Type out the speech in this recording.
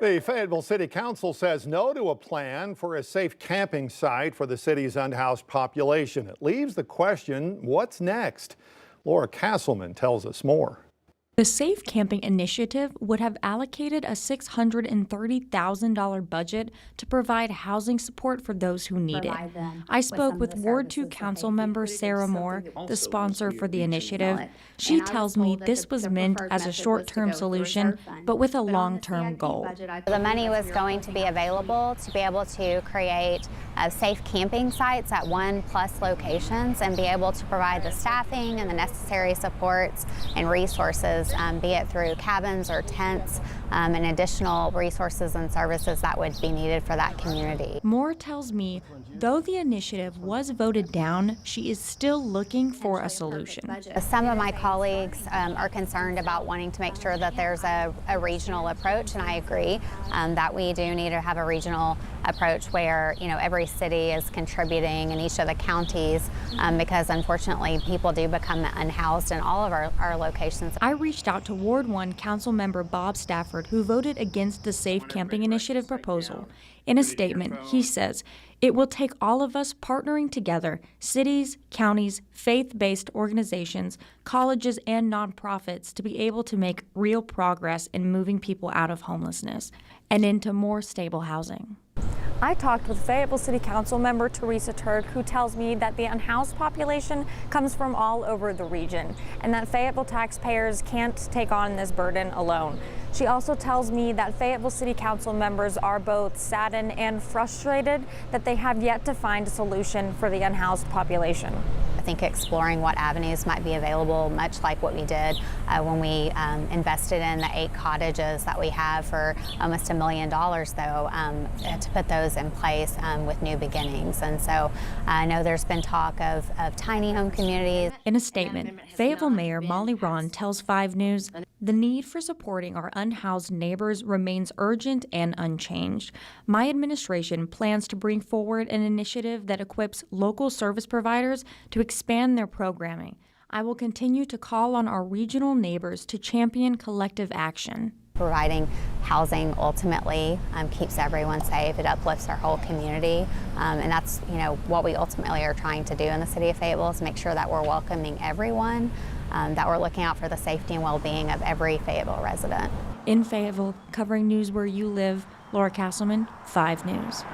The Fayetteville City Council says no to a plan for a safe camping site for the city's unhoused population. It leaves the question, what's next? Laura Castleman tells us more. The Safe Camping Initiative would have allocated a $630,000 budget to provide housing support for those who need it. I spoke with Ward 2 Council member Sarah Moore, the sponsor for the initiative. She tells me this was meant as a short-term solution, but with a long-term goal. The money was going to be available to be able to create safe camping sites at 1+ locations and be able to provide the staffing and the necessary supports and resources, be it through cabins or tents, and additional resources and services that would be needed for that community. Moore tells me, though the initiative was voted down, she is still looking for a solution. Some of my colleagues are concerned about wanting to make sure that there's a regional approach, and I agree that we do need to have a regional approach where every city is contributing in each of the counties, because unfortunately people do become unhoused in all of our locations. I reached out to Ward 1 Council member Bob Stafford, who voted against the Safe Camping Initiative proposal. In a statement, he says, "It will take all of us partnering together, cities, counties, faith-based organizations, colleges, and nonprofits to be able to make real progress in moving people out of homelessness and into more stable housing." I talked with Fayetteville City Council member Teresa Turk, who tells me that the unhoused population comes from all over the region and that Fayetteville taxpayers can't take on this burden alone. She also tells me that Fayetteville City Council members are both saddened and frustrated that they have yet to find a solution for the unhoused population. I think exploring what avenues might be available, much like what we did when we invested in the 8 cottages that we have for almost $1 million, though, to put those in place with new beginnings. And so I know there's been talk of tiny home communities. In a statement, Fayetteville Mayor Molly Ron tells 5 News, "The need for supporting our unhoused neighbors remains urgent and unchanged. My administration plans to bring forward an initiative that equips local service providers to expand their programming. I will continue to call on our regional neighbors to champion collective action." Providing housing ultimately keeps everyone safe. It uplifts our whole community, and that's what we ultimately are trying to do in the city of Fayetteville, is make sure that we're welcoming everyone, that we're looking out for the safety and well-being of every Fayetteville resident. In Fayetteville, covering news where you live, Laura Castleman, 5 News.